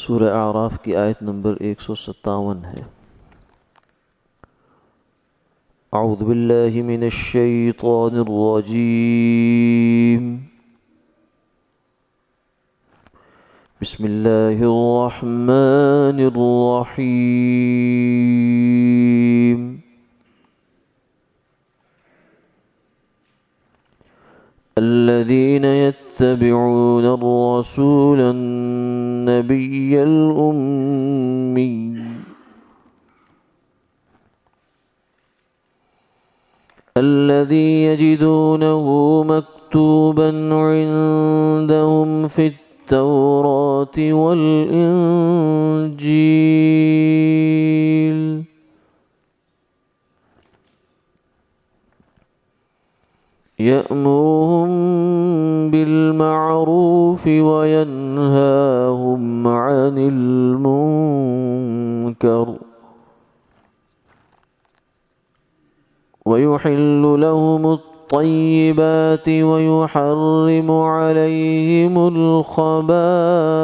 سورہ اعراف کی آیت نمبر 157 ہے۔ اعوذ باللہ من الشیطان الرجیم، بسم اللہ الرحمن الرحیم۔ الذين يتبعون الرسول النبي الأمي الذي يجدونه مكتوبا عندهم في التوراة والإنجيل يأمرهم بالمعروف وينهاهم عن المنكر ويحل لهم الطيبات ويحرم عليهم الخبائث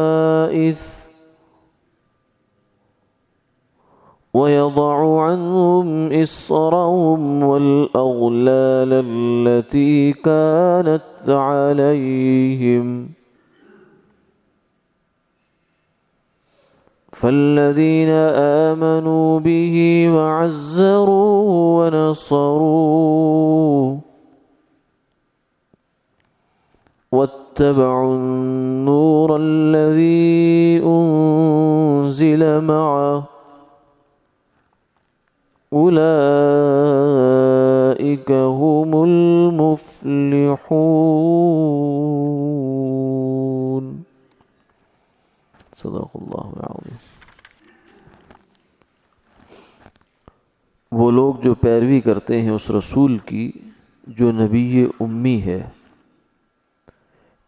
ويضع عنهم إصرهم والأغلال التي كانت عليهم فالذين آمنوا به وعزروه ونصروه واتبعوا النور الذي أنزل معه أولئك هم المفلحون۔ صدق اللہ العظیم۔ وہ لوگ جو پیروی کرتے ہیں اس رسول کی جو نبی امی ہے،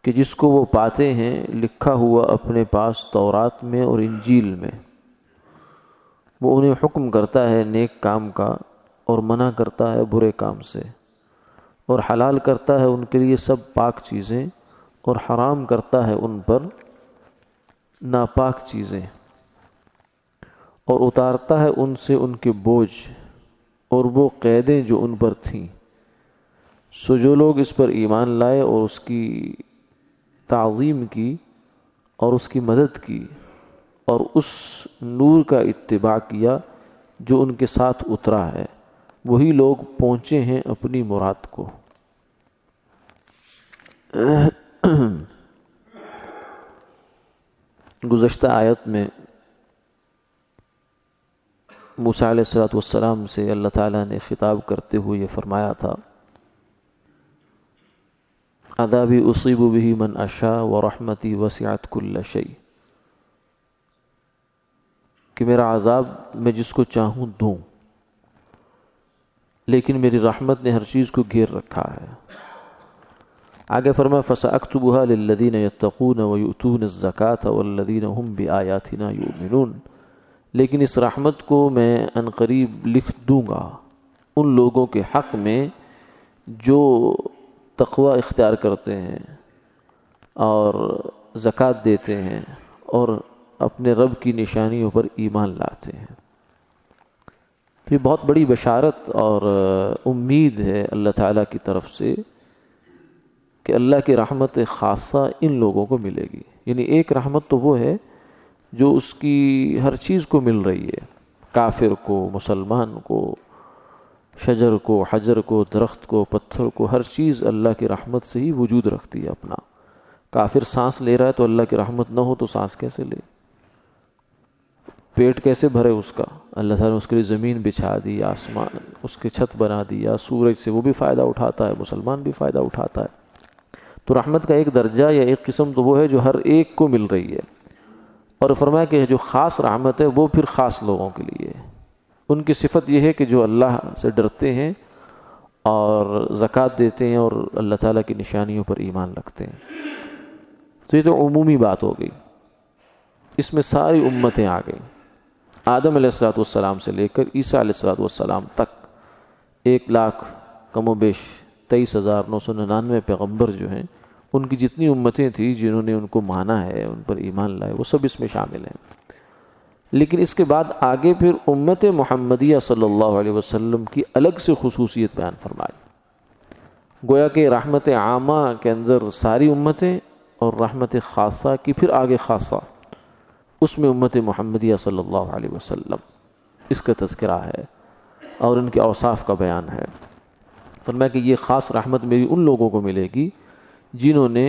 کہ جس کو وہ پاتے ہیں لکھا ہوا اپنے پاس تورات میں اور انجیل میں، وہ انہیں حکم کرتا ہے نیک کام کا اور منع کرتا ہے برے کام سے، اور حلال کرتا ہے ان کے لیے سب پاک چیزیں اور حرام کرتا ہے ان پر ناپاک چیزیں، اور اتارتا ہے ان سے ان کے بوجھ اور وہ قیدیں جو ان پر تھیں۔ سو جو لوگ اس پر ایمان لائے اور اس کی تعظیم کی اور اس کی مدد کی اور اس نور کا اتباع کیا جو ان کے ساتھ اترا ہے، وہی لوگ پہنچے ہیں اپنی مراد کو۔ گزشتہ آیت میں موسیٰ علیہ السلام سے اللہ تعالیٰ نے خطاب کرتے ہوئے یہ فرمایا تھا، عذابی اصیب بہ من اشاء ورحمتی وسعت کل شیء، کہ میرا عذاب میں جس کو چاہوں دوں، لیکن میری رحمت نے ہر چیز کو گھیر رکھا ہے۔ آگے فرمایا فَسَأَكْتُبُهَا لِلَّذِينَ يَتَّقُونَ وَيُؤْتُونَ الزَّكَاةَ وَالَّذِينَ هُمْ بِآيَاتِنَا يُؤْمِنُونَ، لیکن اس رحمت کو میں عنقریب لکھ دوں گا ان لوگوں کے حق میں جو تقوی اختیار کرتے ہیں اور زکوٰۃ دیتے ہیں اور اپنے رب کی نشانیوں پر ایمان لاتے ہیں۔ یہ بہت بڑی بشارت اور امید ہے اللہ تعالیٰ کی طرف سے کہ اللہ کی رحمت خاصہ ان لوگوں کو ملے گی۔ یعنی ایک رحمت تو وہ ہے جو اس کی ہر چیز کو مل رہی ہے، کافر کو، مسلمان کو، شجر کو، حجر کو، درخت کو، پتھر کو، ہر چیز اللہ کی رحمت سے ہی وجود رکھتی ہے اپنا۔ کافر سانس لے رہا ہے تو اللہ کی رحمت نہ ہو تو سانس کیسے لے؟ پیٹ کیسے بھرے اس کا؟ اللہ تعالیٰ نے اس کے لیے زمین بچھا دی، آسمان اس کی چھت بنا دیا، سورج سے وہ بھی فائدہ اٹھاتا ہے، مسلمان بھی فائدہ اٹھاتا ہے۔ تو رحمت کا ایک درجہ یا ایک قسم تو وہ ہے جو ہر ایک کو مل رہی ہے، اور فرمایا کہ جو خاص رحمت ہے وہ پھر خاص لوگوں کے لیے ہے۔ ان کی صفت یہ ہے کہ جو اللہ سے ڈرتے ہیں اور زکوٰۃ دیتے ہیں اور اللہ تعالیٰ کی نشانیوں پر ایمان رکھتے ہیں۔ تو یہ تو عمومی بات ہو گئی، اس میں ساری امتیں آ گئیں، آدم علیہ السلام سے لے کر عیسیٰ علیہ السلام تک 1,00,000 کم و بیش 23,999 پیغمبر جو ہیں ان کی جتنی امتیں تھیں جنہوں نے ان کو مانا ہے، ان پر ایمان لائے، وہ سب اس میں شامل ہیں۔ لیکن اس کے بعد آگے پھر امت محمدیہ صلی اللہ علیہ وسلم کی الگ سے خصوصیت بیان فرمائی، گویا کہ رحمت عامہ کے اندر ساری امتیں اور رحمت خاصہ کی پھر آگے خاصہ، اس میں امت محمدیہ صلی اللہ علیہ وسلم، اس کا تذکرہ ہے اور ان کے اوصاف کا بیان ہے۔ فرمایا کہ یہ خاص رحمت میری ان لوگوں کو ملے گی جنہوں نے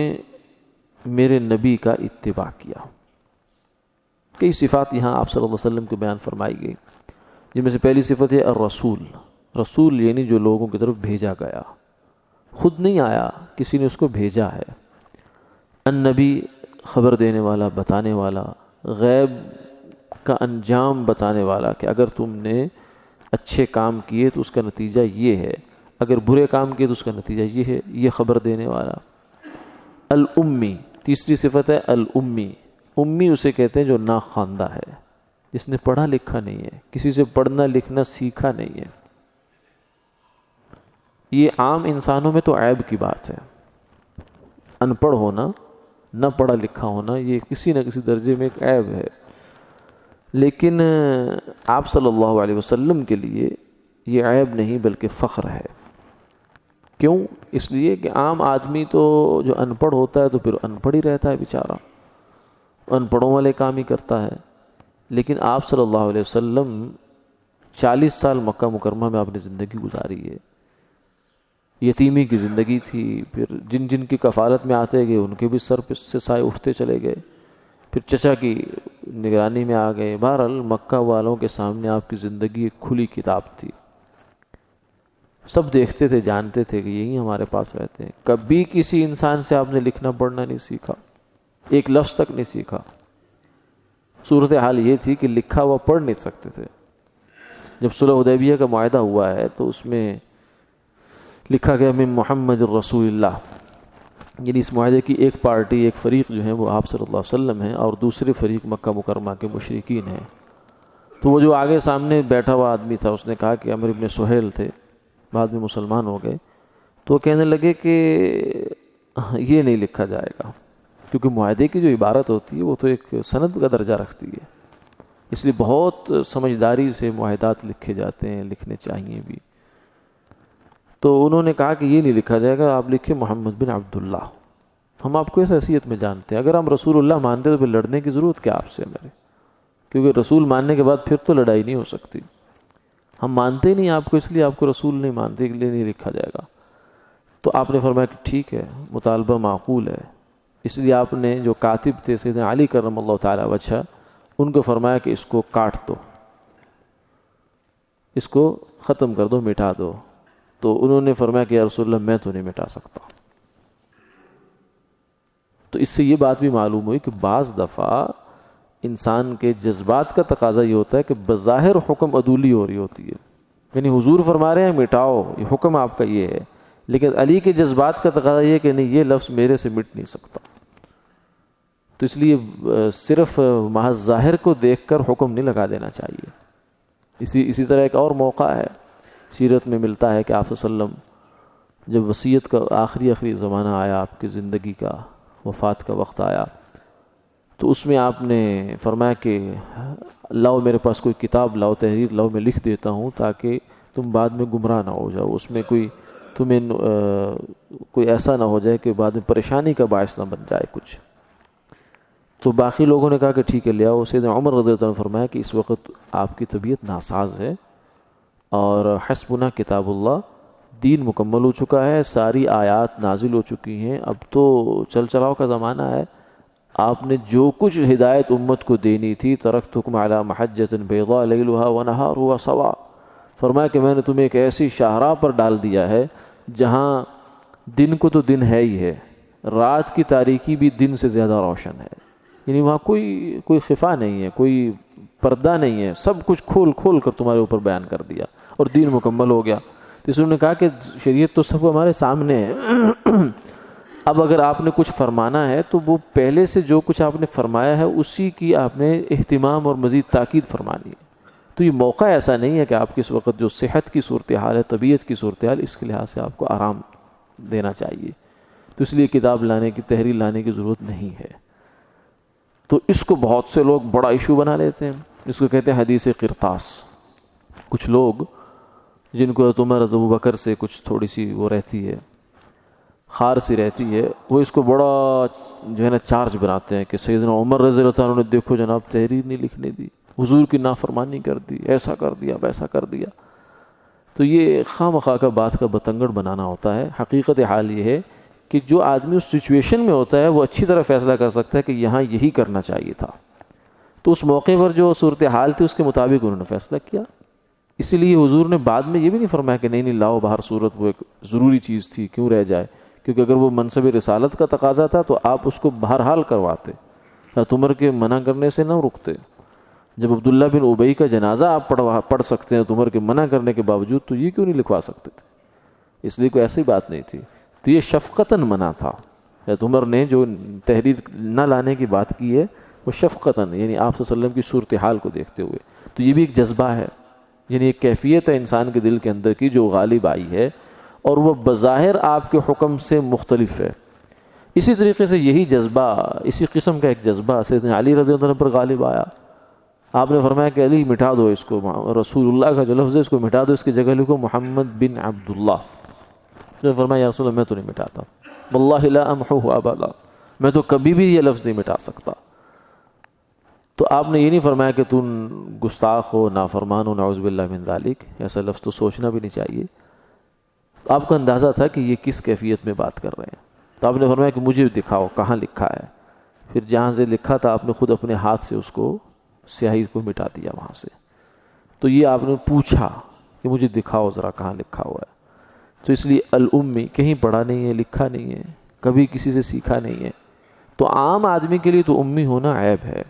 میرے نبی کا اتباع کیا۔ کئی صفات یہاں آپ صلی اللہ علیہ وسلم کو بیان فرمائی گئی، جن میں سے پہلی صفت ہے الرسول، رسول یعنی جو لوگوں کی طرف بھیجا گیا، خود نہیں آیا، کسی نے اس کو بھیجا ہے۔ النبی، خبر دینے والا، بتانے والا، غیب کا انجام بتانے والا کہ اگر تم نے اچھے کام کیے تو اس کا نتیجہ یہ ہے، اگر برے کام کیے تو اس کا نتیجہ یہ ہے، یہ خبر دینے والا۔ الامی، تیسری صفت ہے الامی، امی اسے کہتے ہیں جو ناخواندہ ہے، جس نے پڑھا لکھا نہیں ہے، کسی سے پڑھنا لکھنا سیکھا نہیں ہے۔ یہ عام انسانوں میں تو عیب کی بات ہے، ان پڑھ ہونا، نہ پڑھا لکھا ہونا، یہ کسی نہ کسی درجے میں ایک عیب ہے، لیکن آپ صلی اللہ علیہ وسلم کے لیے یہ عیب نہیں بلکہ فخر ہے۔ کیوں؟ اس لیے کہ عام آدمی تو جو ان پڑھ ہوتا ہے تو پھر ان پڑھ ہی رہتا ہے بیچارہ، ان پڑھوں والے کام ہی کرتا ہے، لیکن آپ صلی اللہ علیہ وسلم 40 سال مکہ مکرمہ میں آپ نے زندگی گزاری ہے، یتیمی کی زندگی تھی، پھر جن جن کی کفالت میں آتے گئے ان کے بھی سر پہ سے سائے اٹھتے چلے گئے، پھر چچا کی نگرانی میں آ گئے۔ بہرحال مکہ والوں کے سامنے آپ کی زندگی ایک کھلی کتاب تھی، سب دیکھتے تھے، جانتے تھے کہ یہی ہمارے پاس رہتے ہیں۔ کبھی کسی انسان سے آپ نے لکھنا پڑھنا نہیں سیکھا، ایک لفظ تک نہیں سیکھا۔ صورتحال یہ تھی کہ لکھا ہوا پڑھ نہیں سکتے تھے۔ جب صلح حدیبیہ کا معاہدہ ہوا ہے تو اس میں لکھا گیا من محمد الرسول اللہ، یعنی اس معاہدے کی ایک پارٹی، ایک فریق جو ہے وہ آپ صلی اللہ علیہ وسلم ہیں اور دوسری فریق مکہ مکرمہ کے مشرکین ہیں۔ تو وہ جو آگے سامنے بیٹھا ہوا آدمی تھا اس نے کہا کہ عمرو بن سہیل تھے، بعد میں مسلمان ہو گئے، تو وہ کہنے لگے کہ یہ نہیں لکھا جائے گا، کیونکہ معاہدے کی جو عبارت ہوتی ہے وہ تو ایک سند کا درجہ رکھتی ہے، اس لیے بہت سمجھداری سے معاہدات لکھے جاتے ہیں، لکھنے چاہیے بھی۔ تو انہوں نے کہا کہ یہ نہیں لکھا جائے گا، آپ لکھیں محمد بن عبداللہ، ہم آپ کو اس حیثیت میں جانتے ہیں، اگر ہم رسول اللہ مانتے تو پھر لڑنے کی ضرورت کیا آپ سے میرے، کیونکہ رسول ماننے کے بعد پھر تو لڑائی نہیں ہو سکتی، ہم مانتے ہی نہیں آپ کو، اس لیے آپ کو رسول نہیں مانتے، اس لیے نہیں لکھا جائے گا۔ تو آپ نے فرمایا کہ ٹھیک ہے، مطالبہ معقول ہے، اس لیے آپ نے جو کاتب تھے سیدنا علی کرم اللہ تعالی وجہ، ان کو فرمایا کہ اس کو کاٹ دو، اس کو ختم کر دو، مٹا دو۔ تو انہوں نے فرمایا کہ یا رسول اللہ میں تو نہیں مٹا سکتا۔ تو اس سے یہ بات بھی معلوم ہوئی کہ بعض دفعہ انسان کے جذبات کا تقاضا یہ ہوتا ہے کہ بظاہر حکم عدولی ہو رہی ہوتی ہے، یعنی حضور فرما رہے ہیں مٹاؤ، یہ حکم آپ کا یہ ہے، لیکن علی کے جذبات کا تقاضا یہ کہ نہیں، یہ لفظ میرے سے مٹ نہیں سکتا۔ تو اس لیے صرف محض ظاہر کو دیکھ کر حکم نہیں لگا دینا چاہیے۔ اسی طرح ایک اور موقع ہے سیرت میں ملتا ہے کہ آپ صلی اللہ علیہ وسلم جب وصیت کا آخری زمانہ آیا، آپ کی زندگی کا وفات کا وقت آیا، تو اس میں آپ نے فرمایا کہ لاؤ میرے پاس کوئی کتاب لاؤ، تحریر لاؤ، میں لکھ دیتا ہوں تاکہ تم بعد میں گمراہ نہ ہو جاؤ، اس میں تمہیں کوئی ایسا نہ ہو جائے کہ بعد میں پریشانی کا باعث نہ بن جائے کچھ۔ تو باقی لوگوں نے کہا کہ ٹھیک ہے لے آؤ۔ سیدنا عمر رضی اللہ عنہ نے فرمایا کہ اس وقت آپ کی طبیعت ناساز ہے اور حسبنا کتاب اللہ، دین مکمل ہو چکا ہے، ساری آیات نازل ہو چکی ہیں، اب تو چل چلاؤ کا زمانہ ہے، آپ نے جو کچھ ہدایت امت کو دینی تھی، ترکتکم علی محجۃ بیضاء لیلھا ونہارھا سواء، فرمایا کہ میں نے تمہیں ایک ایسی شاہراہ پر ڈال دیا ہے جہاں دن کو تو دن ہے ہی ہے، رات کی تاریکی بھی دن سے زیادہ روشن ہے، یعنی وہاں کوئی خفا نہیں ہے، کوئی پردہ نہیں ہے، سب کچھ کھول کر تمہارے اوپر بیان کر دیا اور دین مکمل ہو گیا۔ تو اس نے کہا کہ شریعت تو سب ہمارے سامنے ہے، اب اگر آپ نے کچھ فرمانا ہے تو وہ پہلے سے جو کچھ آپ نے فرمایا ہے اسی کی آپ نے اہتمام اور مزید تاکید فرمانی ہے۔ تو یہ موقع ایسا نہیں ہے کہ آپ کی اس وقت جو صحت کی صورتحال ہے، طبیعت کی صورتحال، اس کے لحاظ سے آپ کو آرام دینا چاہیے۔ تو اس لیے کتاب لانے کی، تحریر لانے کی ضرورت نہیں ہے۔ تو اس کو بہت سے لوگ بڑا ایشو بنا لیتے ہیں، اس کو کہتے ہیں حدیث قرطاس۔ کچھ لوگ جن کو عمر ابو بکر سے کچھ تھوڑی سی وہ رہتی ہے، خار سی رہتی ہے، وہ اس کو بڑا جو ہے نا چارج بناتے ہیں کہ سیدنا عمر رضی اللہ عنہ نے دیکھو جناب تحریر نہیں لکھنے دی، حضور کی نافرمانی کر دی، ایسا کر دیا ویسا کر دیا۔ تو یہ خواہ مخواہ کا بات کا بتنگڑ بنانا ہوتا ہے۔ حقیقت حال یہ ہے کہ جو آدمی اس سچویشن میں ہوتا ہے وہ اچھی طرح فیصلہ کر سکتا ہے کہ یہاں یہی کرنا چاہیے تھا، تو اس موقع پر جو صورتحال تھی اس کے مطابق انہوں نے فیصلہ کیا۔ اسی لیے حضور نے بعد میں یہ بھی نہیں فرمایا کہ نہیں لاؤ باہر صورت، وہ ایک ضروری چیز تھی کیوں رہ جائے، کیونکہ اگر وہ منصب رسالت کا تقاضا تھا تو آپ اس کو بہرحال کرواتے، عمر کے منع کرنے سے نہ رکتے۔ جب عبداللہ بن ابی کا جنازہ آپ پڑھ سکتے ہیں عمر کے منع کرنے کے باوجود، تو یہ کیوں نہیں لکھوا سکتے تھے؟ اس لیے کوئی ایسی بات نہیں تھی، تو یہ شفقتاً منع تھا۔ عمر نے جو تحریر نہ لانے کی بات کی ہے وہ شفقتاً، یعنی آپ صلی اللہ علیہ وسلم کی صورتحال کو دیکھتے ہوئے۔ تو یہ بھی ایک جذبہ ہے، یعنی ایک کیفیت ہے انسان کے دل کے اندر کی جو غالب آئی ہے، اور وہ بظاہر آپ کے حکم سے مختلف ہے۔ اسی طریقے سے یہی جذبہ، اسی قسم کا ایک جذبہ سیدنا علی رضی اللہ عنہ پر غالب آیا۔ آپ نے فرمایا کہ علی مٹا دو اس کو، رسول اللہ کا جو لفظ ہے اس کو مٹا دو، اس کی جگہ لکھو محمد بن عبداللہ۔ اس نے فرمایا یا رسول اللہ میں تو نہیں مٹاتا، واللہ لا امحوہ ابدا، میں تو کبھی بھی یہ لفظ نہیں مٹا سکتا۔ تو آپ نے یہ نہیں فرمایا کہ تم گستاخ ہو، نافرمان ہو، نعوذ باللہ من ذالک، ایسا لفظ تو سوچنا بھی نہیں چاہیے۔ آپ کو اندازہ تھا کہ یہ کس کیفیت میں بات کر رہے ہیں، تو آپ نے فرمایا کہ مجھے دکھاؤ کہاں لکھا ہے۔ پھر جہاں سے لکھا تھا آپ نے خود اپنے ہاتھ سے اس کو سیاہی کو مٹا دیا وہاں سے۔ تو یہ آپ نے پوچھا کہ مجھے دکھاؤ ذرا کہاں لکھا ہوا ہے۔ تو اس لیے الامی، کہیں پڑھا نہیں ہے، لکھا نہیں ہے، کبھی کسی سے سیکھا نہیں ہے، تو عام آدمی کے لیے تو امی ہونا عیب ہے،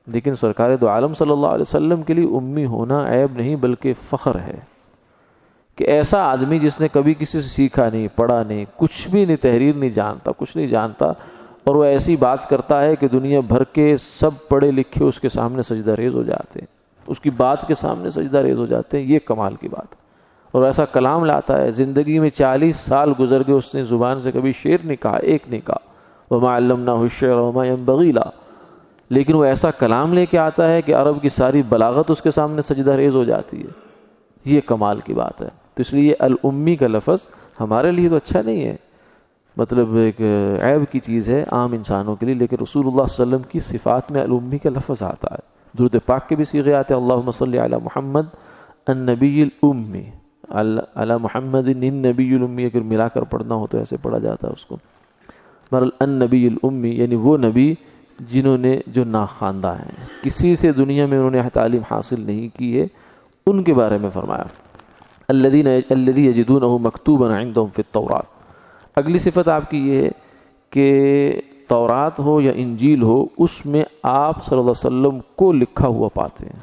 لیکن سرکار دو عالم صلی اللہ علیہ وسلم کے لیے امی ہونا عیب نہیں بلکہ فخر ہے کہ ایسا آدمی جس نے کبھی کسی سے سیکھا نہیں، پڑھا نہیں، کچھ بھی نہیں، تحریر نہیں جانتا، کچھ نہیں جانتا، اور وہ ایسی بات کرتا ہے کہ دنیا بھر کے سب پڑھے لکھے اس کے سامنے سجدہ ریز ہو جاتے ہیں، اس کی بات کے سامنے سجدہ ریز ہو جاتے ہیں۔ یہ کمال کی بات ہے، اور ایسا کلام لاتا ہے۔ زندگی میں 40 سال گزر گئے، اس نے زبان سے کبھی شعر نہیں کہا، ایک نہیں کہا، وَمَا عَلَّمْنَاهُ الشِّعْرَ وَمَا يَنبَغِي لَهُ، لیکن وہ ایسا کلام لے کے آتا ہے کہ عرب کی ساری بلاغت اس کے سامنے سجدہ ریز ہو جاتی ہے۔ یہ کمال کی بات ہے۔ تو اس لیے الامی کا لفظ ہمارے لیے تو اچھا نہیں ہے، مطلب ایک عیب کی چیز ہے عام انسانوں کے لیے، لیکن رسول اللہ صلی اللہ علیہ وسلم کی صفات میں الامی کا لفظ آتا ہے۔ درود پاک کے بھی صیغے آتے ہیں، اللہم صلی علی محمد النبی الامی، علی محمد النبی الامی، اگر ملا کر پڑھنا ہو تو ایسے پڑھا جاتا ہے اس کو۔ بہرحال النبی الامی یعنی وہ نبی جنہوں نے جو ناخواندہ ہیں، کسی سے دنیا میں انہوں نے تعلیم حاصل نہیں کی ہے، ان کے بارے میں فرمایا الذی یجدونہ مکتوبا عندہم فی التوراۃ۔ اگلی صفت آپ کی یہ ہے کہ تورات ہو یا انجیل ہو، اس میں آپ صلی اللہ علیہ وسلم کو لکھا ہوا پاتے ہیں۔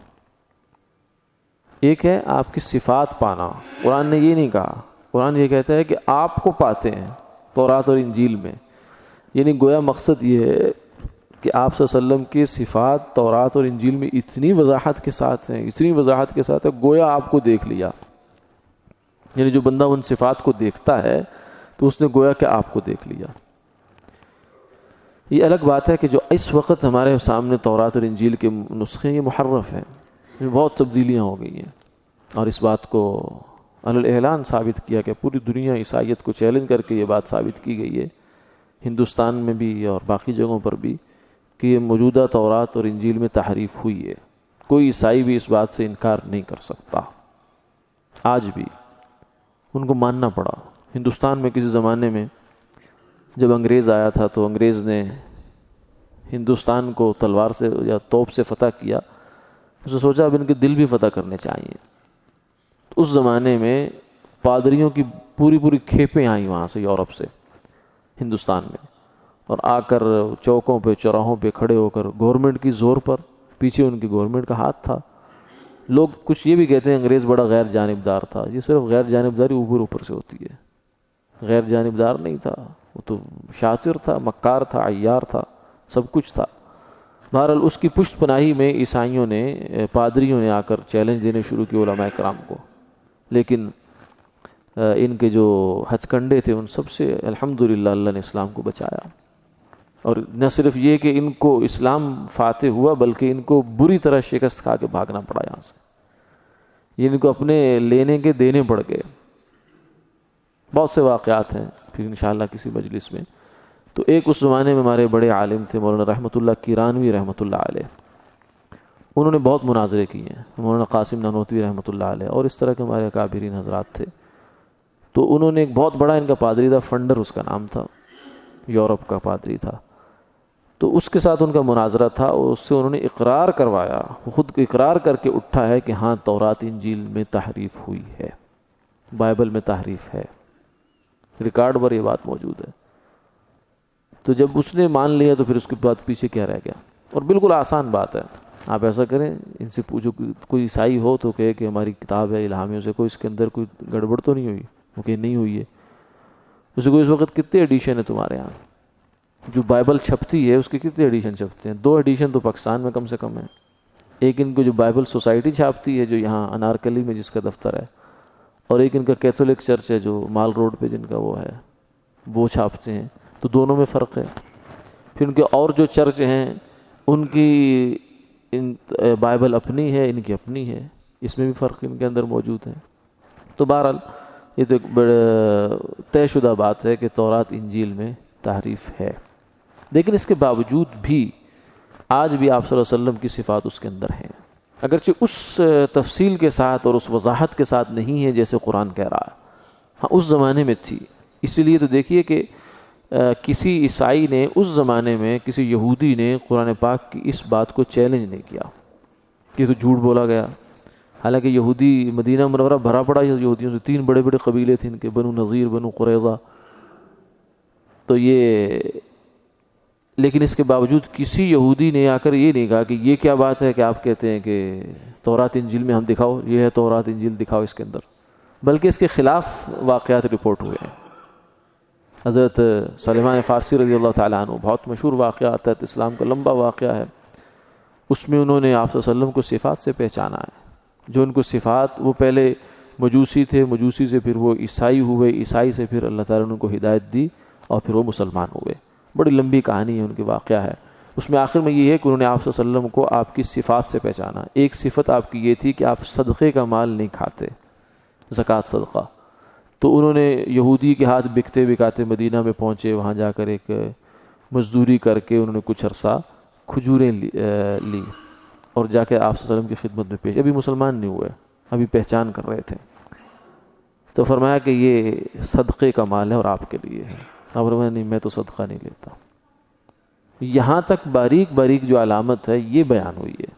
ایک ہے آپ کی صفات پانا، قرآن نے یہ نہیں کہا، قرآن یہ کہتا ہے کہ آپ کو پاتے ہیں تورات اور انجیل میں، یعنی گویا مقصد یہ ہے کہ آپ صلی اللہ علیہ وسلم کی صفات تورات اور انجیل میں اتنی وضاحت کے ساتھ ہیں، اتنی وضاحت کے ساتھ ہے، گویا آپ کو دیکھ لیا، یعنی جو بندہ ان صفات کو دیکھتا ہے تو اس نے گویا کہ آپ کو دیکھ لیا۔ یہ الگ بات ہے کہ جو اس وقت ہمارے سامنے تورات اور انجیل کے نسخے یہ محرف ہیں، بہت تبدیلیاں ہو گئی ہیں، اور اس بات کو علی الاعلان ثابت کیا کہ پوری دنیا عیسائیت کو چیلنج کر کے یہ بات ثابت کی گئی ہے، ہندوستان میں بھی اور باقی جگہوں پر بھی، کہ یہ موجودہ تورات اور انجیل میں تحریف ہوئی ہے۔ کوئی عیسائی بھی اس بات سے انکار نہیں کر سکتا، آج بھی ان کو ماننا پڑا۔ ہندوستان میں کسی زمانے میں جب انگریز آیا تھا تو انگریز نے ہندوستان کو تلوار سے یا توپ سے فتح کیا، اس نے سوچا اب ان کے دل بھی فتح کرنے چاہیے۔ اس زمانے میں پادریوں کی پوری کھیپیں آئیں وہاں سے، یورپ سے ہندوستان میں، اور آ کر چوکوں پہ چوراہوں پہ کھڑے ہو کر گورنمنٹ کی زور پر، پیچھے ان کی گورنمنٹ کا ہاتھ تھا۔ لوگ کچھ یہ بھی کہتے ہیں انگریز بڑا غیر جانبدار تھا، یہ صرف غیر جانبداری اوپر سے ہوتی ہے، غیر جانبدار نہیں تھا، وہ تو شاطر تھا، مکار تھا، عیار تھا، سب کچھ تھا۔ بہرحال اس کی پشت پناہی میں عیسائیوں نے، پادریوں نے آ کر چیلنج دینے شروع کیے علماء کرام کو، لیکن ان کے جو ہتھ کنڈے تھے ان سب سے الحمدللہ اللہ نے اسلام کو بچایا. اور نہ صرف یہ کہ ان کو اسلام فاتح ہوا بلکہ ان کو بری طرح شکست کھا کے بھاگنا پڑا یہاں سے. یہ ان کو اپنے لینے کے دینے پڑ گئے. بہت سے واقعات ہیں پھر انشاءاللہ کسی مجلس میں. تو ایک اس زمانے میں ہمارے بڑے عالم تھے مولانا رحمۃ اللہ کیرانوی رحمۃ اللہ علیہ. انہوں نے بہت مناظرے کیے ہیں. مولانا قاسم نانوتوی رحمۃ اللہ علیہ اور اس طرح کے ہمارے اکابرین حضرات تھے. تو انہوں نے ایک بہت بڑا ان کا پادری تھا، فنڈر اس کا نام تھا، یورپ کا پادری تھا. تو اس کے ساتھ ان کا مناظرہ تھا اور اس سے انہوں نے اقرار کروایا، خود اقرار کر کے اٹھا ہے کہ ہاں تورات انجیل میں تحریف ہوئی ہے، بائبل میں تحریف ہے. ریکارڈ پر یہ بات موجود ہے. تو جب اس نے مان لیا تو پھر اس کے بعد پیچھے کیا رہ گیا. اور بالکل آسان بات ہے. آپ ایسا کریں، ان سے پوچھو کوئی عیسائی ہو تو کہے کہ ہماری کتاب ہے الہامیوں سے، کوئی اس کے اندر کوئی گڑبڑ تو نہیں ہوئی؟ وہ کہ نہیں ہوئی ہے. اسے کوئی اس وقت کتنے ایڈیشن ہے تمہارے یہاں؟ جو بائبل چھپتی ہے اس کے کتنے ایڈیشن چھپتے ہیں؟ 2 ایڈیشن تو پاکستان میں کم سے کم ہے. ایک ان کو جو بائبل سوسائٹی چھاپتی ہے جو یہاں انارکلی میں جس کا دفتر ہے، اور ایک ان کا کیتھولک چرچ ہے جو مال روڈ پہ جن کا وہ ہے، وہ چھاپتے ہیں. تو دونوں میں فرق ہے. پھر ان کے اور جو چرچ ہیں ان کی بائبل اپنی ہے، ان کی اپنی ہے، اس میں بھی فرق ان کے اندر موجود ہے. تو بہرحال یہ تو ایک بڑا طے شدہ بات ہے کہ تورات انجیل میں تحریف ہے. لیکن اس کے باوجود بھی آج بھی آپ صلی اللہ علیہ وسلم کی صفات اس کے اندر ہیں، اگرچہ اس تفصیل کے ساتھ اور اس وضاحت کے ساتھ نہیں ہے جیسے قرآن کہہ رہا ہے. ہاں اس زمانے میں تھی. اسی لیے تو دیکھیے کہ کسی عیسائی نے اس زمانے میں، کسی یہودی نے قرآن پاک کی اس بات کو چیلنج نہیں کیا کہ تو جھوٹ بولا گیا. حالانکہ یہودی مدینہ منورہ بھرا پڑا یہودیوں سے. 3 بڑے بڑے قبیلے تھے ان کے، بنو نذیر، بنو قریظہ. تو یہ لیکن اس کے باوجود کسی یہودی نے آ کر یہ نہیں کہا کہ یہ کیا بات ہے کہ آپ کہتے ہیں کہ تورات انجیل میں ہم دکھاؤ، یہ ہے تورات انجیل دکھاؤ اس کے اندر. بلکہ اس کے خلاف واقعات رپورٹ ہوئے ہیں. حضرت سلیمان فارسی رضی اللہ تعالیٰ عنہ، بہت مشہور واقعہ آتا ہے، اسلام کا لمبا واقعہ ہے. اس میں انہوں نے آپ صلی اللہ علیہ وسلم کو صفات سے پہچانا ہے. جو ان کو صفات، وہ پہلے مجوسی تھے، مجوسی سے پھر وہ عیسائی ہوئے، عیسائی سے پھر اللہ تعالیٰ نے ان کو ہدایت دی اور پھر وہ مسلمان ہوئے. بڑی لمبی کہانی ہے، ان کی واقعہ ہے. اس میں آخر میں یہ ہے کہ انہوں نے آپ صلی اللہ علیہ وسلم کو آپ کی صفات سے پہچانا. ایک صفت آپ کی یہ تھی کہ آپ صدقے کا مال نہیں کھاتے، زکوٰۃ صدقہ. تو انہوں نے یہودی کے ہاتھ بکتے بکاتے مدینہ میں پہنچے. وہاں جا کر ایک مزدوری کر کے انہوں نے کچھ عرصہ کھجوریں لی اور جا کے آپ صلی اللہ علیہ وسلم کی خدمت میں پیش. ابھی مسلمان نہیں ہوئے، ابھی پہچان کر رہے تھے. تو فرمایا کہ یہ صدقے کا مال ہے اور آپ کے لیے ہے. آپ فرمایا نہیں، میں تو صدقہ نہیں لیتا. یہاں تک باریک باریک جو علامت ہے یہ بیان ہوئی ہے.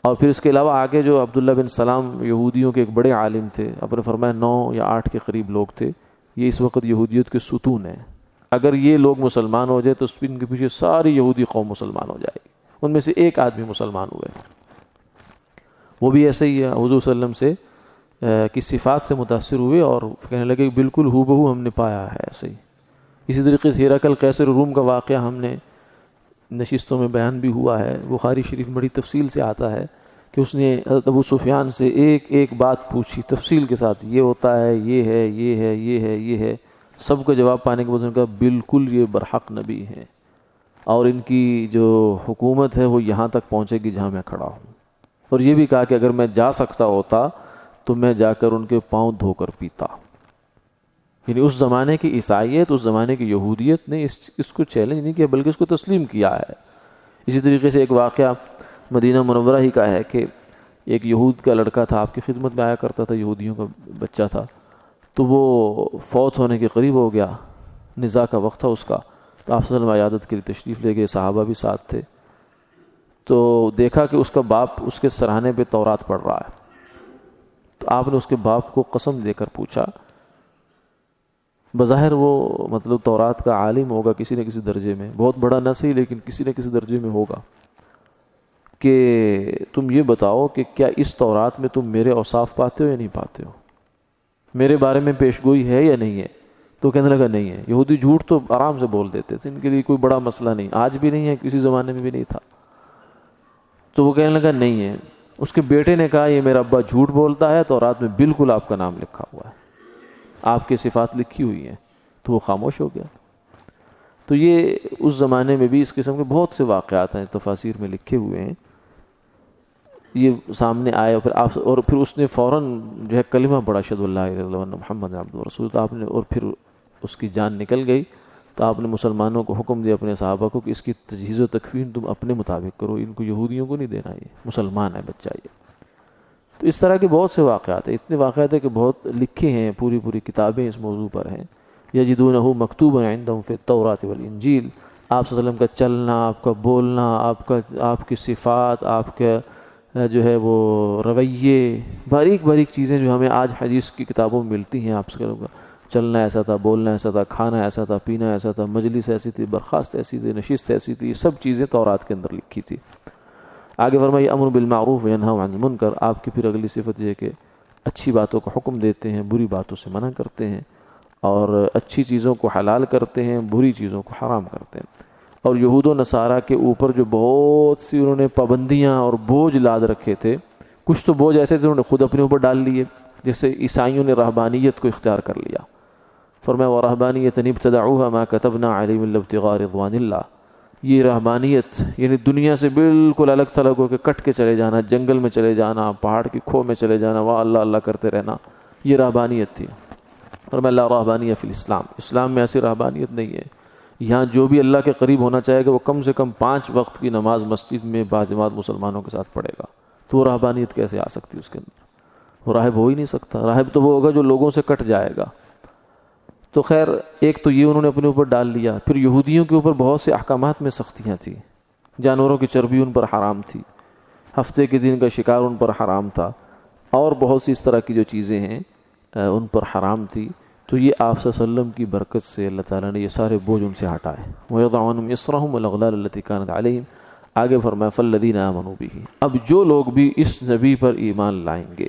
اور پھر اس کے علاوہ آگے جو عبداللہ بن سلام یہودیوں کے ایک بڑے عالم تھے، آپ نے فرمایا 9 یا 8 کے قریب لوگ تھے. یہ اس وقت یہودیت کے ستون ہیں. اگر یہ لوگ مسلمان ہو جائے تو ان کے پیچھے ساری یہودی قوم مسلمان ہو جائے گی. ان میں سے ایک آدمی مسلمان ہوئے، وہ بھی ایسے ہی ہے، حضور صلی اللہ علیہ وسلم سے کی صفات سے متاثر ہوئے اور کہنے لگے کہ بالکل ہو بہو ہم نے پایا ہے ایسے ہی. اسی طریقے سے ہیراکل قیصر روم کا واقعہ ہم نے نشستوں میں بیان بھی ہوا ہے. بخاری شریف بڑی تفصیل سے آتا ہے کہ اس نے حضرت ابو سفیان سے ایک ایک بات پوچھی تفصیل کے ساتھ، یہ ہوتا ہے، یہ ہے، یہ ہے، یہ ہے، یہ ہے. سب کا جواب پانے کے بعد ان کا بالکل یہ برحق نبی ہیں اور ان کی جو حکومت ہے وہ یہاں تک پہنچے گی جہاں میں کھڑا ہوں. اور یہ بھی کہا کہ اگر میں جا سکتا ہوتا تو میں جا کر ان کے پاؤں دھو کر پیتا. یعنی اس زمانے کی عیسائیت، اس زمانے کی یہودیت نے اس کو چیلنج نہیں کیا بلکہ اس کو تسلیم کیا ہے. اسی طریقے سے ایک واقعہ مدینہ منورہ ہی کا ہے کہ ایک یہود کا لڑکا تھا، آپ کی خدمت میں آیا کرتا تھا، یہودیوں کا بچہ تھا. تو وہ فوت ہونے کے قریب ہو گیا، نزاع کا وقت تھا اس کا. تو آپ صلی اللہ علیہ وسلم عیادت کے لیے تشریف لے گئے، صحابہ بھی ساتھ تھے. تو دیکھا کہ اس کا باپ اس کے سرہانے پہ تورات پڑھ رہا ہے. تو آپ نے اس کے باپ کو قسم دے کر پوچھا، بظاہر وہ مطلب تورات کا عالم ہوگا کسی نہ کسی درجے میں، بہت بڑا نہ صحیح لیکن کسی نہ کسی درجے میں ہوگا، کہ تم یہ بتاؤ کہ کیا اس تورات میں تم میرے اوصاف پاتے ہو یا نہیں پاتے ہو، میرے بارے میں پیشگوئی ہے یا نہیں ہے؟ تو کہنے لگا نہیں ہے. یہودی جھوٹ تو آرام سے بول دیتے تھے، ان کے لیے کوئی بڑا مسئلہ نہیں، آج بھی نہیں ہے، کسی زمانے میں بھی نہیں تھا. تو وہ کہنے لگا نہیں ہے. اس کے بیٹے نے کہا یہ میرا ابا جھوٹ بولتا ہے، تورات میں بالکل آپ کا نام لکھا ہوا ہے، آپ کی صفات لکھی ہوئی ہیں، تو وہ خاموش ہو گیا۔ تو یہ اس زمانے میں بھی اس قسم کے بہت سے واقعات ہیں تفاسیر میں لکھے ہوئے ہیں، یہ سامنے آئے اور پھر اس نے فوراً جو ہے کلمہ پڑھا، اشہدو ان لا الہ الا اللہ وان محمد عبدہ ورسولہ، تو آپ نے اور پھر اس کی جان نکل گئی، تو آپ نے مسلمانوں کو حکم دیا اپنے صحابہ کو کہ اس کی تجہیز و تکفین تم اپنے مطابق کرو، ان کو یہودیوں کو نہیں دینا، یہ مسلمان ہے بچہ یہ۔ تو اس طرح کے بہت سے واقعات ہیں، اتنے واقعات ہیں کہ بہت لکھے ہیں، پوری کتابیں اس موضوع پر ہیں۔ یجدونہ مکتوبا عندہم فی التوراۃ والانجیل، آپ صلی اللہ علیہ وسلم کا چلنا، آپ کا بولنا، آپ کی صفات، آپ کا جو ہے وہ رویے، باریک چیزیں جو ہمیں آج حدیث کی کتابوں میں ملتی ہیں، آپ صلی اللہ علیہ وسلم کا چلنا ایسا تھا، بولنا ایسا تھا، کھانا ایسا تھا، پینا ایسا تھا، مجلس ایسی تھی، برخاست ایسی تھی، نشست ایسی تھی، یہ سب چیزیں تورات کے اندر لکھی تھی۔ آگے فرمائی امر بالمعروف وینہی عن المنکر، آپ کی پھر اگلی صفت یہ ہے کہ اچھی باتوں کا حکم دیتے ہیں، بری باتوں سے منع کرتے ہیں، اور اچھی چیزوں کو حلال کرتے ہیں، بری چیزوں کو حرام کرتے ہیں۔ اور یہود و نصارہ کے اوپر جو بہت سی انہوں نے پابندیاں اور بوجھ لاد رکھے تھے، کچھ تو بوجھ ایسے تھے انہوں نے خود اپنے اوپر ڈال لیے، جیسے عیسائیوں نے رہبانیت کو اختیار کر لیا۔ فرمایا وَرَهْبَانِيَّةً ابْتَدَعُوهَا مَا كَتَبْنَا عَلَيْهِمْ إِلَّا ابْتِغَاءَ رِضْوَانِ اللَّهِ، یہ رہبانیت یعنی دنیا سے بالکل الگ تھلگ ہو کے کٹ کے چلے جانا، جنگل میں چلے جانا، پہاڑ کی کھو میں چلے جانا، وہاں اللہ اللہ کرتے رہنا، یہ رہبانیت تھی۔ فرمایا لا رہبانیہ فی الاسلام، اسلام میں ایسی رہبانیت نہیں ہے، یہاں جو بھی اللہ کے قریب ہونا چاہے گا وہ کم سے کم 5 وقت کی نماز مسجد میں باجماعت مسلمانوں کے ساتھ پڑھے گا، تو وہ رہبانیت کیسے آ سکتی اس کے اندر؟ وہ راہب ہو ہی نہیں سکتا، راہب تو وہ ہوگا جو لوگوں سے کٹ جائے گا۔ تو خیر ایک تو یہ انہوں نے اپنے اوپر ڈال لیا۔ پھر یہودیوں کے اوپر بہت سے احکامات میں سختیاں تھیں، جانوروں کی چربی ان پر حرام تھی، ہفتے کے دن کا شکار ان پر حرام تھا، اور بہت سی اس طرح کی جو چیزیں ہیں ان پر حرام تھی۔ تو یہ آپ صلی اللہ علیہ وسلم کی برکت سے اللہ تعالیٰ نے یہ سارے بوجھ ان سے ہٹائے۔ وَيَضَعُ عَنْهُمْ إِصْرَهُمْ وَالْأَغْلَالَ الَّتِي كَانَتْ عَلَيْهِمْ، آگے فرمایا فَالَّذِينَ آمَنُوا بِهِ، اب جو لوگ بھی اس نبی پر ایمان لائیں گے،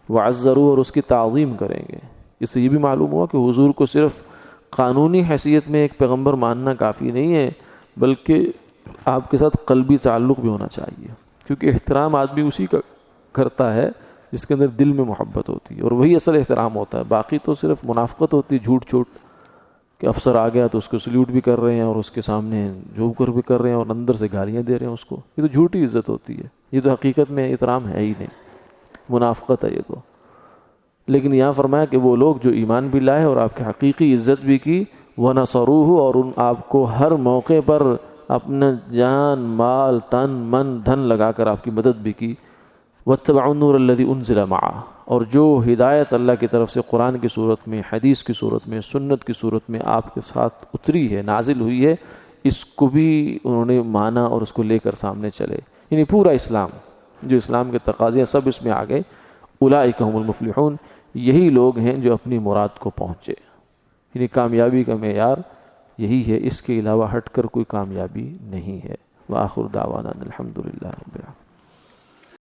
وَعَزَّرُوا، اور اس کی تعظیم کریں گے۔ اس سے یہ بھی معلوم ہوا کہ حضور کو صرف قانونی حیثیت میں ایک پیغمبر ماننا کافی نہیں ہے، بلکہ آپ کے ساتھ قلبی تعلق بھی ہونا چاہیے، کیونکہ احترام آدمی اسی کا کرتا ہے جس کے اندر دل میں محبت ہوتی ہے، اور وہی اصل احترام ہوتا ہے۔ باقی تو صرف منافقت ہوتی ہے، جھوٹ چھوٹ کہ افسر آ گیا تو اس کو سلیوٹ بھی کر رہے ہیں، اور اس کے سامنے جو کر بھی کر رہے ہیں، اور اندر سے گالیاں دے رہے ہیں اس کو، یہ تو جھوٹی عزت ہوتی ہے، یہ تو حقیقت میں احترام ہے ہی نہیں، منافقت ہے یہ تو۔ لیکن یہاں فرمایا کہ وہ لوگ جو ایمان بھی لائے اور آپ کی حقیقی عزت بھی کی، وَنَصَرُوهُ، اور ان آپ کو ہر موقع پر اپنا جان مال تن من دھن لگا کر آپ کی مدد بھی کی، وَاتَّبَعُوا النُّورَ الَّذِي أُنزِلَ مَعَهُ، اور جو ہدایت اللہ کی طرف سے قرآن کی صورت میں، حدیث کی صورت میں، سنت کی صورت میں آپ کے ساتھ اتری ہے، نازل ہوئی ہے، اس کو بھی انہوں نے مانا اور اس کو لے کر سامنے چلے، یعنی پورا اسلام، جو اسلام کے تقاضے سب اس میں آ گئے۔ اولئک هم المفلحون، یہی لوگ ہیں جو اپنی مراد کو پہنچے، یعنی کامیابی کا معیار یہی ہے، اس کے علاوہ ہٹ کر کوئی کامیابی نہیں ہے۔ وآخر دعوانا الحمدللہ رب العالمین۔